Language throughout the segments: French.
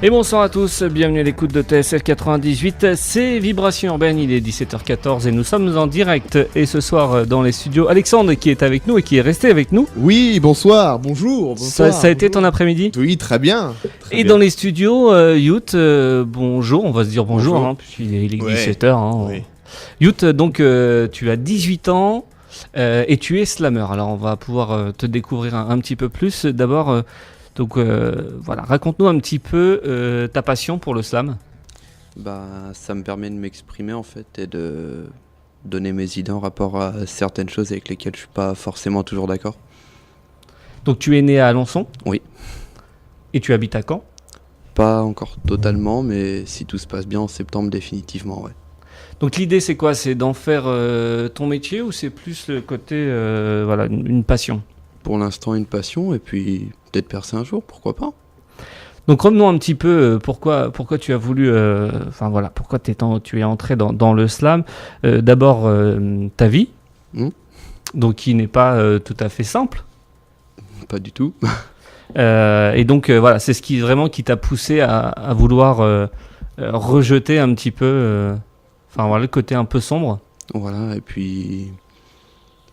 Et bonsoir à tous, bienvenue à l'écoute de TSF 98, c'est Vibration Urbaine, il est 17h14 et nous sommes en direct. Et ce soir dans les studios, Alexandre qui est avec nous et qui est resté avec nous. Oui, bonsoir, bonjour. Ça a été ton après-midi ? Oui, très bien. Et dans les studios, Yout, bonjour, on va se dire bonjour, hein, puisqu'il est 17h. Hein, oui. Yout, donc tu as 18 ans et tu es slammer. Alors on va pouvoir te découvrir un petit peu plus. D'abord... Donc voilà, raconte-nous un petit peu ta passion pour le slam. Ça me permet de m'exprimer en fait et de donner mes idées en rapport à certaines choses avec lesquelles je suis pas forcément toujours d'accord. Donc tu es né à Alençon ? Oui. Et tu habites à Caen ? Pas encore totalement, mais si tout se passe bien en septembre définitivement, ouais. Donc l'idée c'est quoi ? C'est d'en faire ton métier ou c'est plus le côté voilà, une passion ? Pour l'instant une passion et puis peut-être percer un jour, pourquoi pas. Donc revenons un petit peu pourquoi tu as voulu, pourquoi tu es entré dans le slam. D'abord ta vie, donc qui n'est pas tout à fait simple. Pas du tout. Et donc voilà, c'est ce qui t'a poussé à vouloir rejeter un petit peu, le côté un peu sombre. Voilà, et puis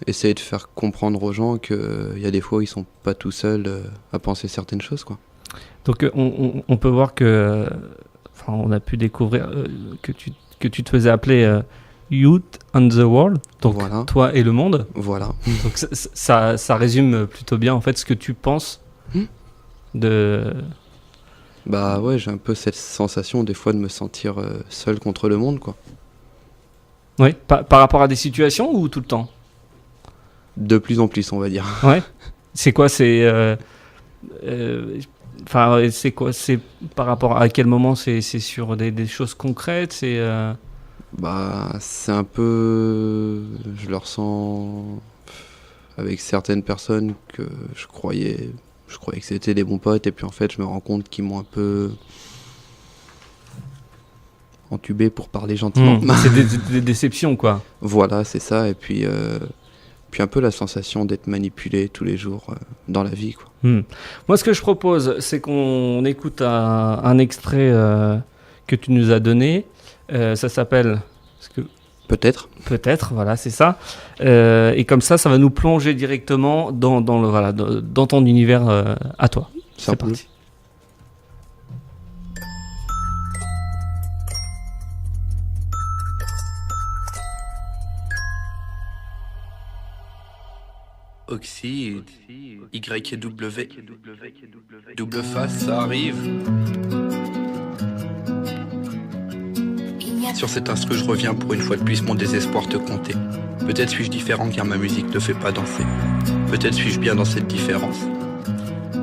essayer de faire comprendre aux gens qu'il y a des fois où ils sont pas tout seuls à penser certaines choses, quoi. Donc on peut voir que, on a pu découvrir que tu te faisais appeler Youth and the World, donc voilà. Toi et le monde. Voilà. Donc ça résume plutôt bien en fait ce que tu penses de... Bah ouais, j'ai un peu cette sensation des fois de me sentir seul contre le monde, quoi. Oui, par rapport à des situations ou tout le temps ? De plus en plus, on va dire. Ouais. C'est quoi ? C'est quoi ? C'est par rapport à quel moment ? C'est sur des choses concrètes ? C'est c'est un peu... Je le ressens avec certaines personnes que je croyais que c'était des bons potes et puis en fait je me rends compte qu'ils m'ont un peu entubé pour parler gentiment. C'est des déceptions, quoi. Voilà, c'est ça. Et puis un peu la sensation d'être manipulé tous les jours dans la vie, quoi. Moi, ce que je propose, c'est qu'on écoute un extrait que tu nous as donné. Ça s'appelle... Peut-être, voilà, c'est ça. Et comme ça va nous plonger directement dans ton univers à toi. C'est parti. Oxyde, Y et W, double face, ça arrive. Sur cet instru, je reviens pour une fois de plus mon désespoir te compter. Peut-être suis-je différent car ma musique ne fait pas danser. Peut-être suis-je bien dans cette différence.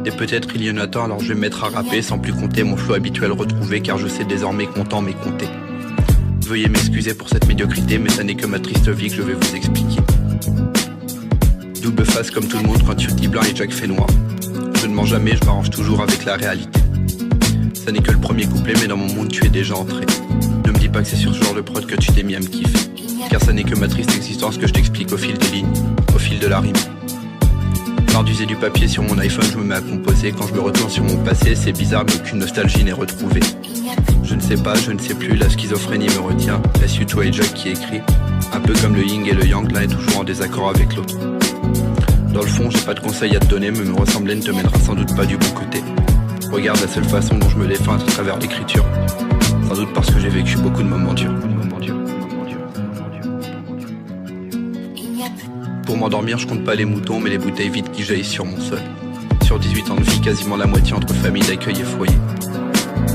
Et peut-être il y en a tant, alors je vais me mettre à rapper sans plus compter mon flow habituel retrouvé car je sais désormais que mon temps m'est compté. Veuillez m'excuser pour cette médiocrité, mais ça n'est que ma triste vie que je vais vous expliquer. Double face comme tout le monde quand tu dis blanc et Jack fait noir. Je ne mens jamais, je m'arrange toujours avec la réalité. Ça n'est que le premier couplet, mais dans mon monde tu es déjà entré. Ne me dis pas que c'est sur ce genre de prod que tu t'es mis à me kiffer. Car ça n'est que ma triste existence que je t'explique au fil des lignes, au fil de la rime. Par d'user du papier sur mon iPhone, je me mets à composer. Quand je me retourne sur mon passé, c'est bizarre mais aucune nostalgie n'est retrouvée. Je ne sais pas, je ne sais plus, la schizophrénie me retient. Laisse toi et Jack qui écrit. Un peu comme le yin et le yang, l'un est toujours en désaccord avec l'autre. Dans le fond, j'ai pas de conseils à te donner, mais me ressembler ne te mènera sans doute pas du bon côté. Regarde la seule façon dont je me défends à travers l'écriture. Sans doute parce que j'ai vécu beaucoup de moments durs. Pour m'endormir, je compte pas les moutons, mais les bouteilles vides qui jaillissent sur mon sol. Sur 18 ans de vie, quasiment la moitié entre famille d'accueil et foyer.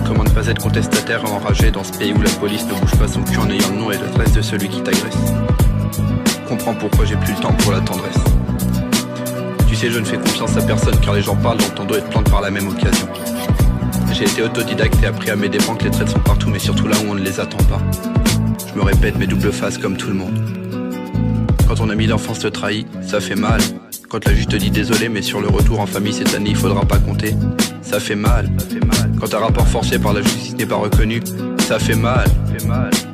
Comment ne pas être contestataire et enragé dans ce pays où la police ne bouge pas son cul en ayant le nom et l'adresse de celui qui t'agresse. Comprends pourquoi j'ai plus le temps pour la tendresse. Tu sais, je ne fais confiance à personne car les gens parlent dans ton dos et te plantent par la même occasion. J'ai été autodidacte et appris à mes dépens que les traites sont partout mais surtout là où on ne les attend pas. Je me répète mes doubles faces comme tout le monde. Quand ton ami d'enfance te trahit, ça fait mal. Quand la juge te dit désolé mais sur le retour en famille cette année il faudra pas compter, ça fait mal. Quand un rapport forcé par la justice n'est pas reconnu, ça fait mal.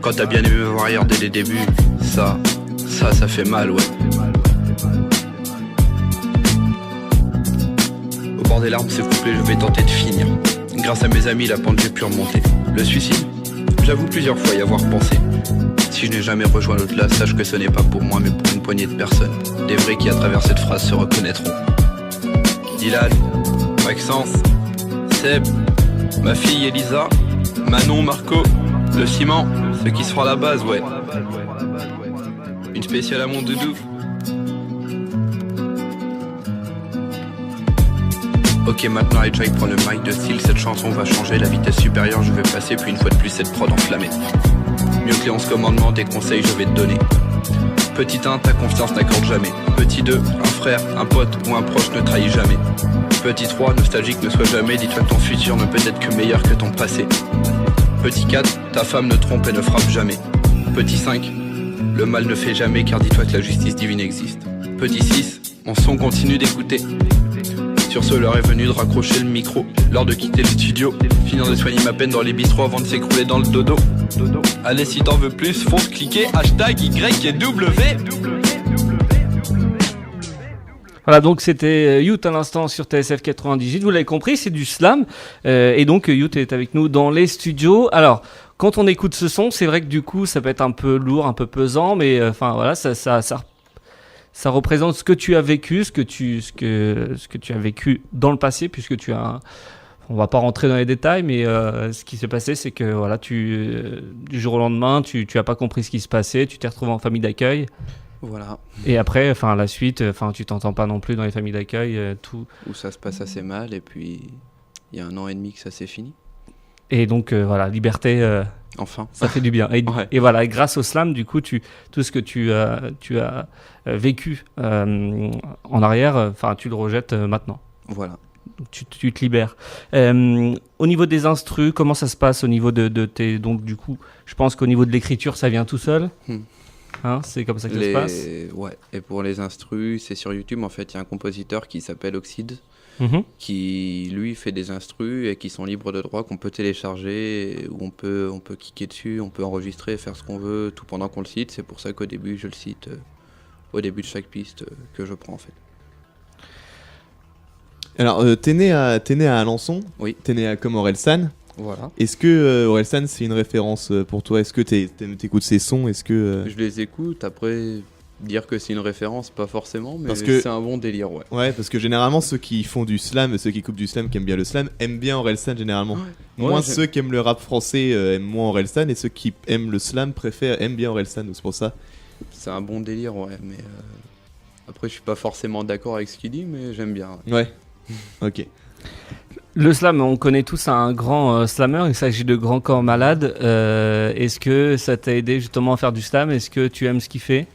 Quand t'as bien aimé me voir ailleurs dès les débuts, ça fait mal, ouais. Au bord des larmes, ce couplet, je vais tenter de finir. Grâce à mes amis, la pente j'ai pu remonter. Le suicide, j'avoue plusieurs fois y avoir pensé. Si je n'ai jamais rejoint l'au-delà, sache que ce n'est pas pour moi mais pour une poignée de personnes. Des vrais qui à travers cette phrase se reconnaîtront. Dylan, Maxence, Seb, ma fille Elisa, Manon, Marco, le ciment, ceux qui se font à la base, ouais. Une spéciale à mon doudou. Ok, maintenant Jack prend le mic de style, cette chanson va changer, la vitesse supérieure je vais passer, puis une fois de plus cette prod enflammée. Mieux que les 11 commandements, des conseils je vais te donner. Petit 1, ta confiance n'accorde jamais. Petit 2, un frère, un pote ou un proche ne trahit jamais. Petit 3, nostalgique ne sois jamais, dis-toi que ton futur ne peut être que meilleur que ton passé. Petit 4, ta femme ne trompe et ne frappe jamais. Petit 5, le mal ne fait jamais car dis-toi que la justice divine existe. Petit 6, mon son continue d'écouter. Sur ce, l'heure est venue de raccrocher le micro. L'heure de quitter le studio. Finir de soigner ma peine dans les bistrots avant de s'écrouler dans le dodo. Allez, si t'en veux plus, fonce cliquer hashtag Y et W. Voilà, donc c'était Youth à l'instant sur TSF 98. Vous l'avez compris, c'est du slam. Et donc Youth est avec nous dans les studios. Alors, quand on écoute ce son, c'est vrai que du coup, ça peut être un peu lourd, un peu pesant, mais enfin voilà, ça représente ce que tu as vécu, ce que tu as vécu dans le passé, puisque tu as. On va pas rentrer dans les détails, mais ce qui s'est passé, c'est que voilà, du jour au lendemain, tu as pas compris ce qui se passait, tu t'es retrouvé en famille d'accueil. Voilà. Et après, enfin la suite, enfin tu t'entends pas non plus dans les familles d'accueil, tout. Où ça se passe assez mal, et puis il y a 1 an et demi que ça s'est fini. Et donc voilà, liberté. Enfin. Ça fait du bien. Ouais. Et voilà, grâce au slam, du coup, tout ce que tu as vécu en arrière, enfin, tu le rejettes maintenant. Voilà. Tu te libères. Au niveau des instrus, comment ça se passe au niveau de tes... Donc, du coup, je pense qu'au niveau de l'écriture, ça vient tout seul. Hein, c'est comme ça que ça se passe. Ouais. Et pour les instrus, c'est sur YouTube. En fait, il y a un compositeur qui s'appelle Oxide, qui lui fait des instrus et qui sont libres de droit, qu'on peut télécharger, où on peut cliquer dessus, on peut enregistrer, faire ce qu'on veut, tout pendant qu'on le cite. C'est pour ça qu'au début, je le cite au début de chaque piste que je prends en fait. Alors, t'es né à Alençon. Oui. T'es né comme Orelsan. Voilà. Est-ce que Orelsan, c'est une référence pour toi? Est-ce que t'écoutes ses sons? Est-ce que Je les écoute, après... Dire que c'est une référence, pas forcément, mais c'est un bon délire, ouais. Ouais, parce que généralement, ceux qui font du slam, ceux qui coupent du slam, qui aiment bien le slam, aiment bien Orelsan généralement. Moins ceux qui aiment le rap français aiment moins Orelsan, et ceux qui aiment le slam aiment bien Orelsan, c'est pour ça. C'est un bon délire, ouais, mais après, je suis pas forcément d'accord avec ce qu'il dit, mais j'aime bien. Ouais, ok. Le slam, on connaît tous un grand slammer, il s'agit de Grand Corps Malade. Est-ce que ça t'a aidé justement à faire du slam? Est-ce que tu aimes ce qu'il fait?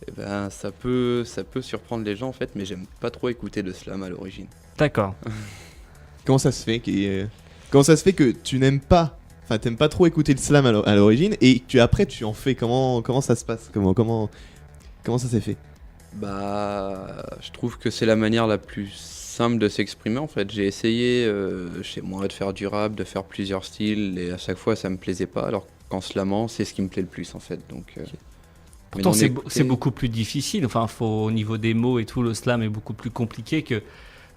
Eh ben, ça peut surprendre les gens en fait, mais j'aime pas trop écouter le slam à l'origine. D'accord. Comment ça se fait que tu n'aimes pas, enfin t'aimes pas trop écouter le slam à l'origine, et après tu en fais, comment ça se passe, comment ça s'est fait? Bah, je trouve que c'est la manière la plus simple de s'exprimer en fait. J'ai essayé chez moi de faire du rap, de faire plusieurs styles, et à chaque fois ça me plaisait pas, alors qu'en slamant c'est ce qui me plaît le plus en fait, donc... Pourtant, c'est beaucoup plus difficile. Enfin, au niveau des mots et tout, le slam est beaucoup plus compliqué que.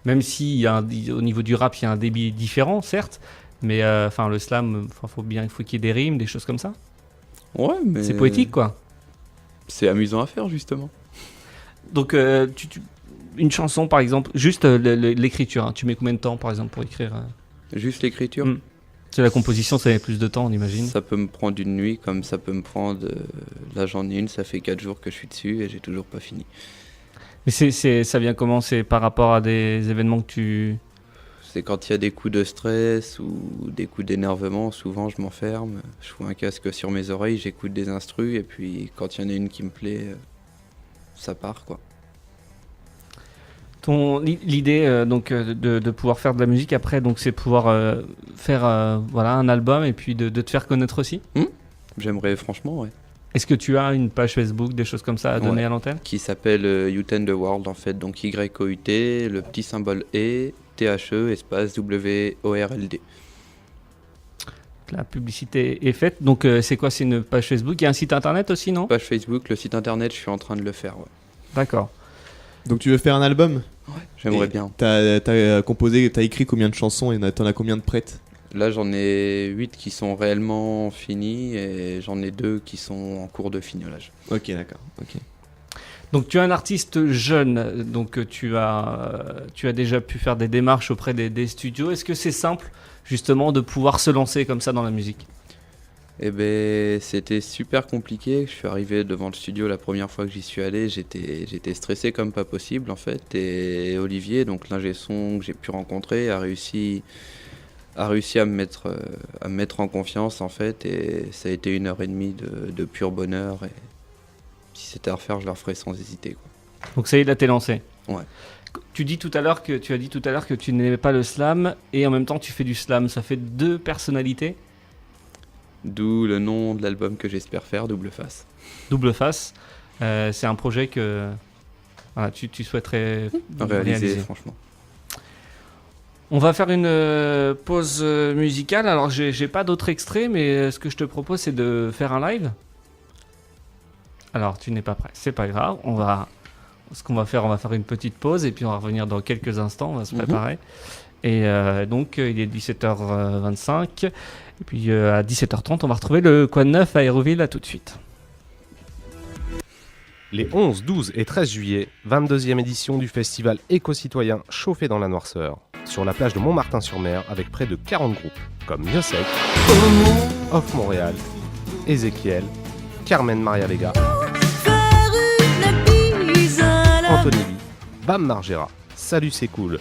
Même si au niveau du rap, il y a un débit différent, certes, mais enfin le slam, il faut qu'il y ait des rimes, des choses comme ça. Ouais, mais. C'est poétique, quoi. C'est amusant à faire, justement. Donc, une chanson, par exemple, juste l'écriture. Hein. Tu mets combien de temps, par exemple, pour écrire Juste l'écriture. C'est la composition, ça met plus de temps, on imagine. Ça peut me prendre une nuit, comme ça peut me prendre... Là, j'en ai une, ça fait 4 jours que je suis dessus et j'ai toujours pas fini. Mais ça vient comment? C'est par rapport à des événements que tu... C'est quand il y a des coups de stress ou des coups d'énervement, souvent je m'enferme, je fous un casque sur mes oreilles, j'écoute des instrus et puis quand il y en a une qui me plaît, ça part quoi. L'idée donc de pouvoir faire de la musique après, donc c'est pouvoir faire voilà un album et puis de te faire connaître aussi. J'aimerais franchement, ouais. Est-ce que tu as une page Facebook, des choses comme ça à donner à l'antenne? Qui s'appelle Youth and the World en fait, donc YOUT, le petit symbole E, THE, espace WORLD. La publicité est faite, donc c'est quoi? C'est une page Facebook, il y a un site internet aussi, non? Page Facebook, le site internet, je suis en train de le faire, ouais. D'accord. Donc tu veux faire un album? J'aimerais bien. T'as composé, t'as écrit combien de chansons et t'en as combien de prêtes? Là, j'en ai 8 qui sont réellement finis et j'en ai 2 qui sont en cours de fignolage. Ok, d'accord. Ok. Donc tu es un artiste jeune, donc tu as déjà pu faire des démarches auprès des studios. Est-ce que c'est simple justement de pouvoir se lancer comme ça dans la musique? Eh ben, c'était super compliqué. Je suis arrivé devant le studio la première fois que j'y suis allé. J'étais stressé comme pas possible en fait. Et Olivier, donc l'ingé son que j'ai pu rencontrer, a réussi à me mettre en confiance en fait. Et ça a été 1h30 de pur bonheur. Et si c'était à refaire, je le referais sans hésiter, quoi. Donc ça y est, là t'es lancé. Ouais. Tu as dit tout à l'heure que tu n'aimais pas le slam et en même temps tu fais du slam. Ça fait 2 personnalités. D'où le nom de l'album que j'espère faire, Double Face. Double Face. C'est un projet que voilà, tu souhaiterais réaliser. Franchement. On va faire une pause musicale. Alors j'ai pas d'autres extraits, mais ce que je te propose c'est de faire un live. Alors tu n'es pas prêt, c'est pas grave. Ce qu'on va faire, on va faire une petite pause et puis on va revenir dans quelques instants. On va se préparer. Et donc il est 17h25 et puis à 17h30 on va retrouver le Quoi de Neuf à Aéroville. À tout de suite. Les 11, 12 et 13 juillet, 22e édition du festival éco-citoyen Chauffé dans la Noirceur, sur la plage de Montmartin-sur-Mer avec près de 40 groupes comme Miosec, Off Montréal, Ezekiel, Carmen Maria Vega, Anthony Lee, Bam Margera, Salut c'est cool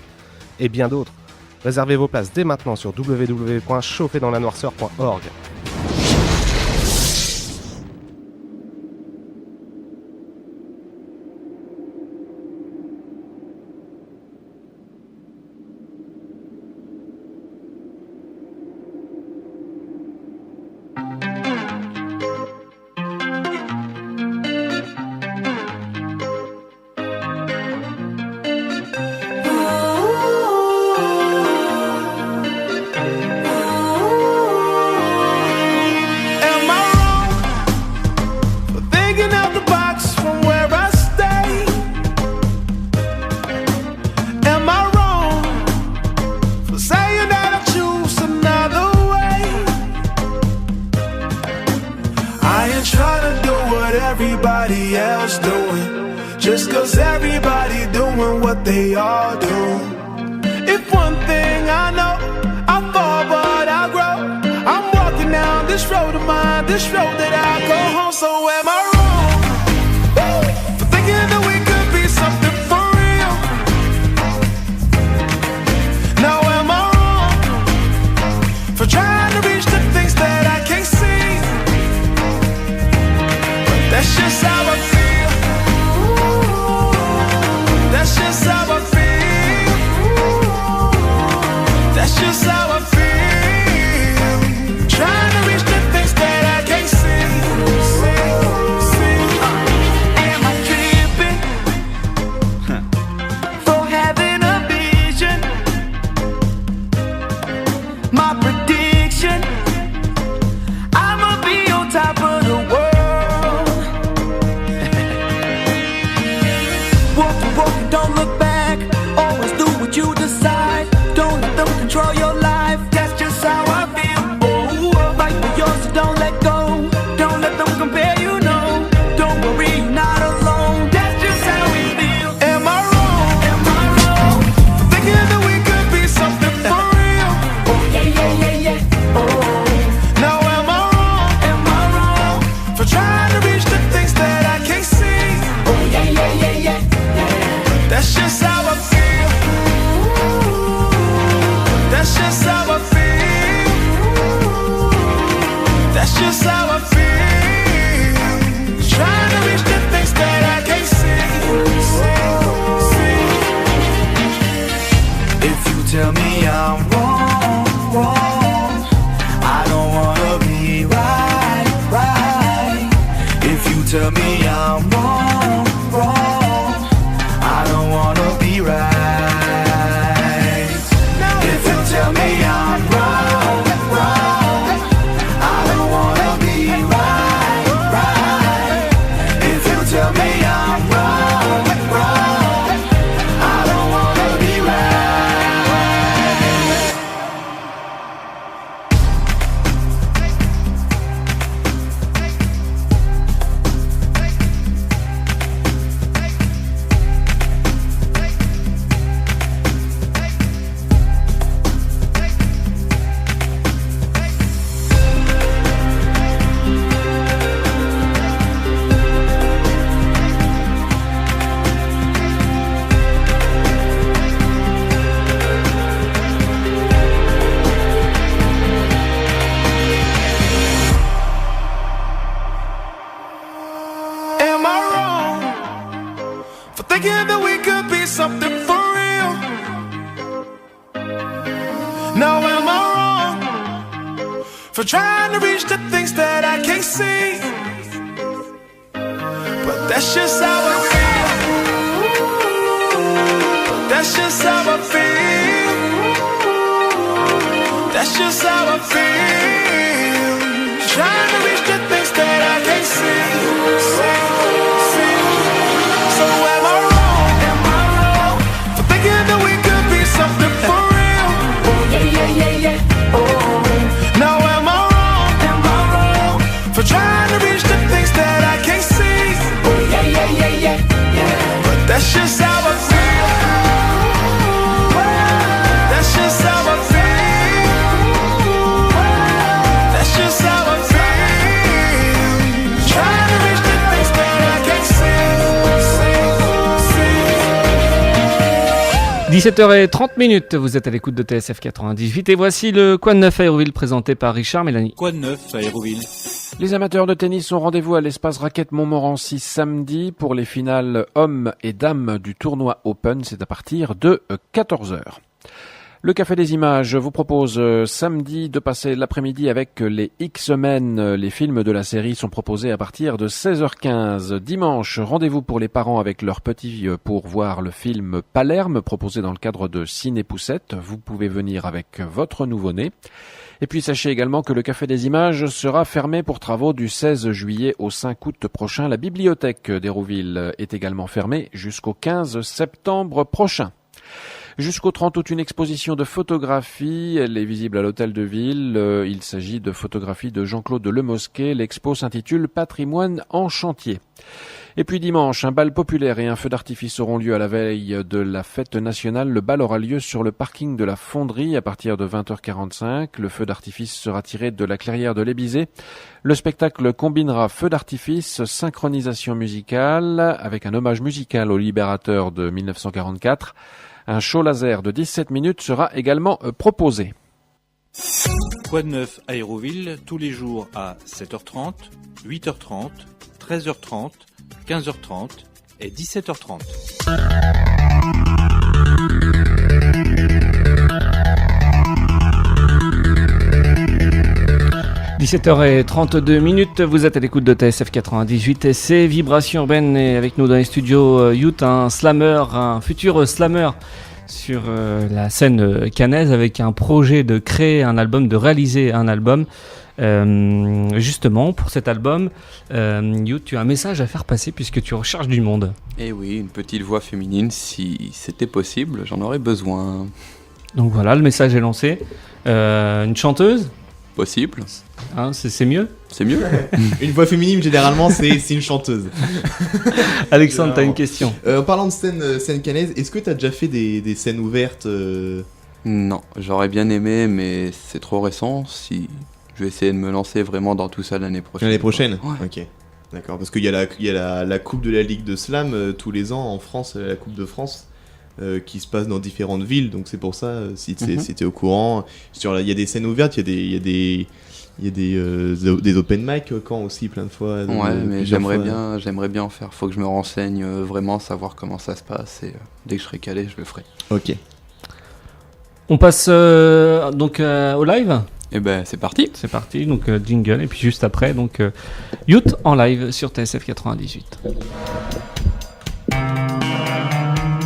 et bien d'autres. Réservez vos places dès maintenant sur www.chauffédanslanoirceur.org. everybody else doing, just cause everybody doing what they all do. If one thing I know, I fall but I grow. I'm walking down this road of mine, this road that I go home. So am I wrong for thinking that we could be something for real? Now am I wrong for trying to reach the things that I can't see? But that's just how I feel. That's just how I feel. That's just how I feel. Trying to reach the things that I can't see. Am I tripping for having a vision? My prediction, I'ma be on top of the world. Walk, don't look back. Always do what you decide. Don't let them control your life. That's just how I feel. Oh, fight for yours, so don't let go. Don't let them compare you, no. Don't worry, you're not alone. That's just how we feel. Am I wrong? Am I wrong? Thinking that we could be something for real. Oh, yeah. Oh, now am I wrong? Am I wrong for trying to reach the things that I can't see? Oh, yeah. That's just how I feel. That's just how I feel. That's just how I feel. Trying to reach the things that I can't see. If you tell me I'm wrong, I don't wanna be right. If you tell me I'm wrong, I don't wanna be right. If you tell me I'm wrong, I don't wanna be right. If you tell me I'm wrong, I don't wanna for thinking that we could be something for real. Now am I wrong for trying to reach the things that I can't see? But that's just how I feel. That's just how I feel. That's just how I feel. Trying to reach the things that I can't see. So am I wrong for thinking that we could be something for real? Oh yeah. Oh. Now am I wrong for trying to reach the things that I can't see? Oh yeah. But that's just how I feel. That's just how I feel. That's just how I feel. Trying to reach the things that I can't see. 17h30, vous êtes à l'écoute de TSF 98 et voici le Quoi de neuf à Hérouville présenté par Richard Mélanie. Quoi de neuf à Hérouville? Les amateurs de tennis ont rendez-vous à l'espace Raquette Montmorency samedi pour les finales hommes et dames du tournoi Open. C'est à partir de 14h. Le Café des Images vous propose samedi de passer l'après-midi avec les X-Men. Les films de la série sont proposés à partir de 16h15. Dimanche, rendez-vous pour les parents avec leurs petits pour voir le film Palerme proposé dans le cadre de Ciné Poussette. Vous pouvez venir avec votre nouveau-né. Et puis sachez également que le Café des Images sera fermé pour travaux du 16 juillet au 5 août prochain. La bibliothèque d'Hérouville est également fermée jusqu'au 15 septembre prochain. Jusqu'au 30 août, une exposition de photographie. Elle est visible à l'hôtel de ville. Il s'agit de photographies de Jean-Claude Lemosquet. L'expo s'intitule Patrimoine en chantier. Et puis dimanche, un bal populaire et un feu d'artifice auront lieu à la veille de la fête nationale. Le bal aura lieu sur le parking de la Fonderie à partir de 20h45. Le feu d'artifice sera tiré de la clairière de l'Ébizé. Le spectacle combinera feu d'artifice, synchronisation musicale avec un hommage musical au Libérateur de 1944. Un show laser de 17 minutes sera également proposé. Quoi de neuf à Hérouville, tous les jours à 7h30, 8h30, 13h30, 15h30 et 17h30. – 17h32, vous êtes à l'écoute de TSF 98 et c'est Vibration Urbaine et avec nous dans les studios Youth, un slammer, un futur slammer sur la scène caennaise avec un projet de créer un album, de réaliser un album. Justement, pour cet album, Youth, tu as un message à faire passer puisque tu recherches du monde. Et oui, une petite voix féminine, si c'était possible, j'en aurais besoin. Donc voilà, le message est lancé. Une chanteuse ? Possible. Hein, c'est mieux ? C'est mieux. Une voix féminine, généralement, c'est une chanteuse. Alexandre, t'as une question. En parlant de scène caennaise, est-ce que t'as déjà fait des scènes ouvertes Non, j'aurais bien aimé, mais c'est trop récent. Si je vais essayer de me lancer vraiment dans tout ça l'année prochaine. L'année prochaine ? Ouais. Ok. D'accord, parce qu'il y a la Coupe de la Ligue de Slam tous les ans en France, la Coupe de France. Qui se passe dans différentes villes, donc c'est pour ça, si t'es au courant, il y a des scènes ouvertes, il y a des open mic quand aussi plein de fois. Ouais, mais j'aimerais bien en faire. Faut que je me renseigne vraiment, savoir comment ça se passe, et dès que je serai calé, je le ferai. Ok. On passe donc au live. Et ben c'est parti. C'est parti, donc jingle et puis juste après donc Youth en live sur TSF 98.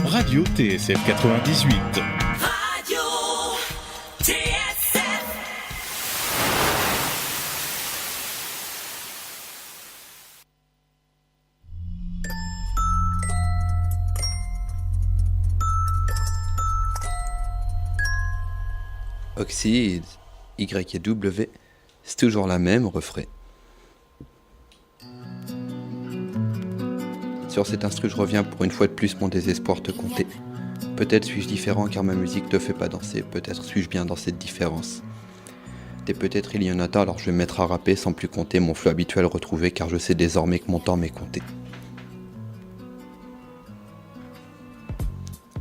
Radio TSF 98. Radio TSF. Oxy, Y et W, c'est toujours la même refrain. Sur cet instru, je reviens pour une fois de plus mon désespoir te compter. Peut-être suis-je différent car ma musique te fait pas danser, peut-être suis-je bien dans cette différence. Et peut-être il y en a tant, alors je vais me mettre à rapper sans plus compter mon flot habituel retrouvé car je sais désormais que mon temps m'est compté.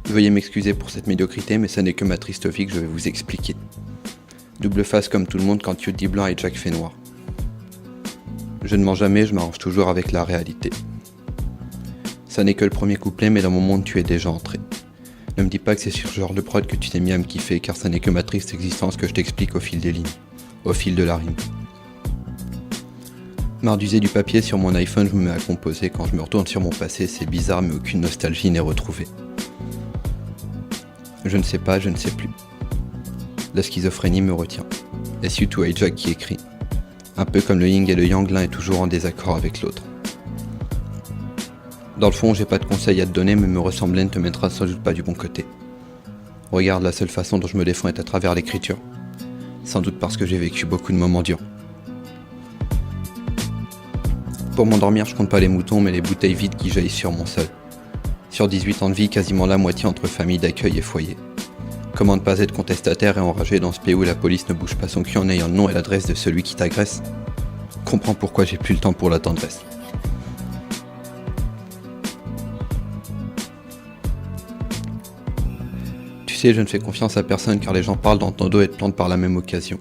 Veuillez m'excuser pour cette médiocrité, mais ça n'est que ma triste vie que je vais vous expliquer. Double face comme tout le monde quand Youth dit blanc et Jack fait noir. Je ne mens jamais, je m'arrange toujours avec la réalité. Ça n'est que le premier couplet, mais dans mon monde tu es déjà entré. Ne me dis pas que c'est sur ce genre de prod que tu t'es mis à me kiffer, car ça n'est que ma triste existence que je t'explique au fil des lignes, au fil de la rime. Marre d'user du papier sur mon iPhone, je me mets à composer. Quand je me retourne sur mon passé, c'est bizarre, mais aucune nostalgie n'est retrouvée. Je ne sais pas, je ne sais plus. La schizophrénie me retient. Est-ce U2 Hijack qui écrit? Un peu comme le yin et le yang, l'un est toujours en désaccord avec l'autre. Dans le fond, j'ai pas de conseils à te donner, mais me ressembler ne te mettra sans doute pas du bon côté. Regarde, la seule façon dont je me défends est à travers l'écriture. Sans doute parce que j'ai vécu beaucoup de moments durs. Pour m'endormir, je compte pas les moutons, mais les bouteilles vides qui jaillissent sur mon sol. Sur 18 ans de vie, quasiment la moitié entre famille d'accueil et foyer. Comment ne pas être contestataire et enragé dans ce pays où la police ne bouge pas son cul en ayant le nom et l'adresse de celui qui t'agresse? Comprends pourquoi j'ai plus le temps pour la tendresse. Tu sais, je ne fais confiance à personne car les gens parlent dans ton dos et te plantent par la même occasion.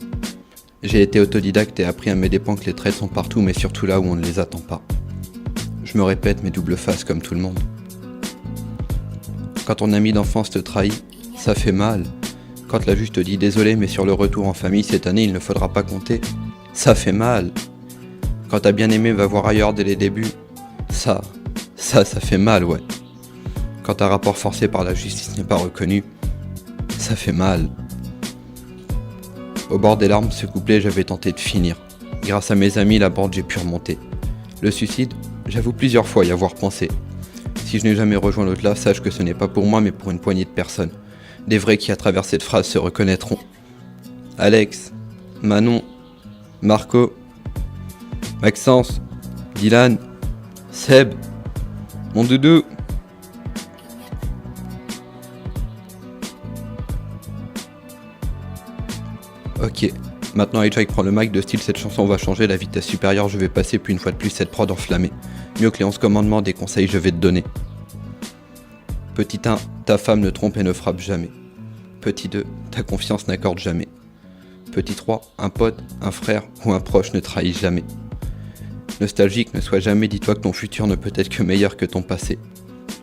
J'ai été autodidacte et appris à mes dépens que les traits sont partout, mais surtout là où on ne les attend pas. Je me répète mes doubles faces comme tout le monde. Quand ton ami d'enfance te trahit, ça fait mal. Quand la juge te dit désolé, mais sur le retour en famille cette année il ne faudra pas compter, ça fait mal. Quand ta bien-aimé va voir ailleurs dès les débuts, ça fait mal, ouais. Quand un rapport forcé par la justice n'est pas reconnu, ça fait mal. Au bord des larmes, ce couplet, j'avais tenté de finir. Grâce à mes amis, la bande, j'ai pu remonter. Le suicide, j'avoue plusieurs fois y avoir pensé. Si je n'ai jamais rejoint l'au-delà, sache que ce n'est pas pour moi, mais pour une poignée de personnes. Des vrais qui, à travers cette phrase, se reconnaîtront. Alex, Manon, Marco, Maxence, Dylan, Seb, mon doudou. Ok, maintenant Hijack prend le mic, de style cette chanson va changer, la vitesse supérieure je vais passer, puis une fois de plus cette prod enflammée. Mieux que les 11 commandements, des conseils je vais te donner. Petit 1, ta femme ne trompe et ne frappe jamais. Petit 2, ta confiance n'accorde jamais. Petit 3, un pote, un frère ou un proche ne trahit jamais. Nostalgique, ne sois jamais, dis-toi que ton futur ne peut être que meilleur que ton passé.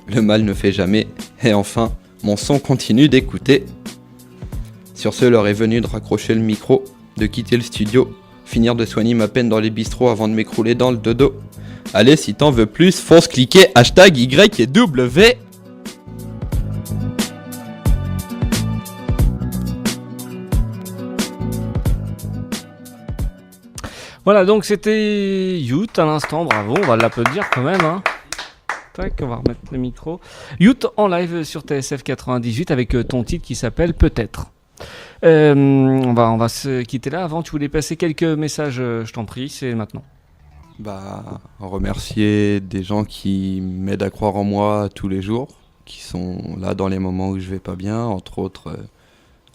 Le mal ne fait jamais, et enfin, mon son continue d'écouter. Sur ce, l'heure est venue de raccrocher le micro, de quitter le studio, finir de soigner ma peine dans les bistrots avant de m'écrouler dans le dodo. Allez, si t'en veux plus, fonce cliquer #Y et W. Voilà, donc c'était Youth à l'instant, bravo, on va l'applaudir quand même. Hein. Tac, on va remettre le micro. Youth en live sur TSF 98 avec ton titre qui s'appelle Peut-être. On va se quitter là. Avant, tu voulais passer quelques messages, je t'en prie, c'est maintenant. Remercier des gens qui m'aident à croire en moi tous les jours, qui sont là dans les moments où je vais pas bien, entre autres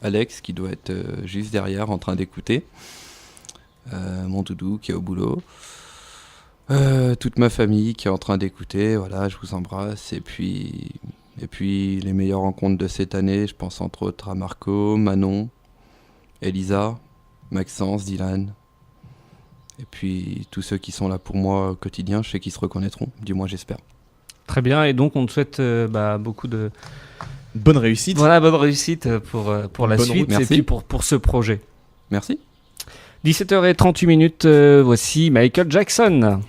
Alex qui doit être juste derrière en train d'écouter, mon doudou qui est au boulot, toute ma famille qui est en train d'écouter, voilà, je vous embrasse, et puis les meilleures rencontres de cette année, je pense entre autres à Marco, Manon, Elisa, Maxence, Dylan, et puis tous ceux qui sont là pour moi au quotidien, je sais qu'ils se reconnaîtront, du moins j'espère. Très bien, et donc on te souhaite beaucoup de... Bonne réussite. Voilà, bonne réussite pour la suite route, et puis pour ce projet. Merci. 17h38, voici Michael Jackson.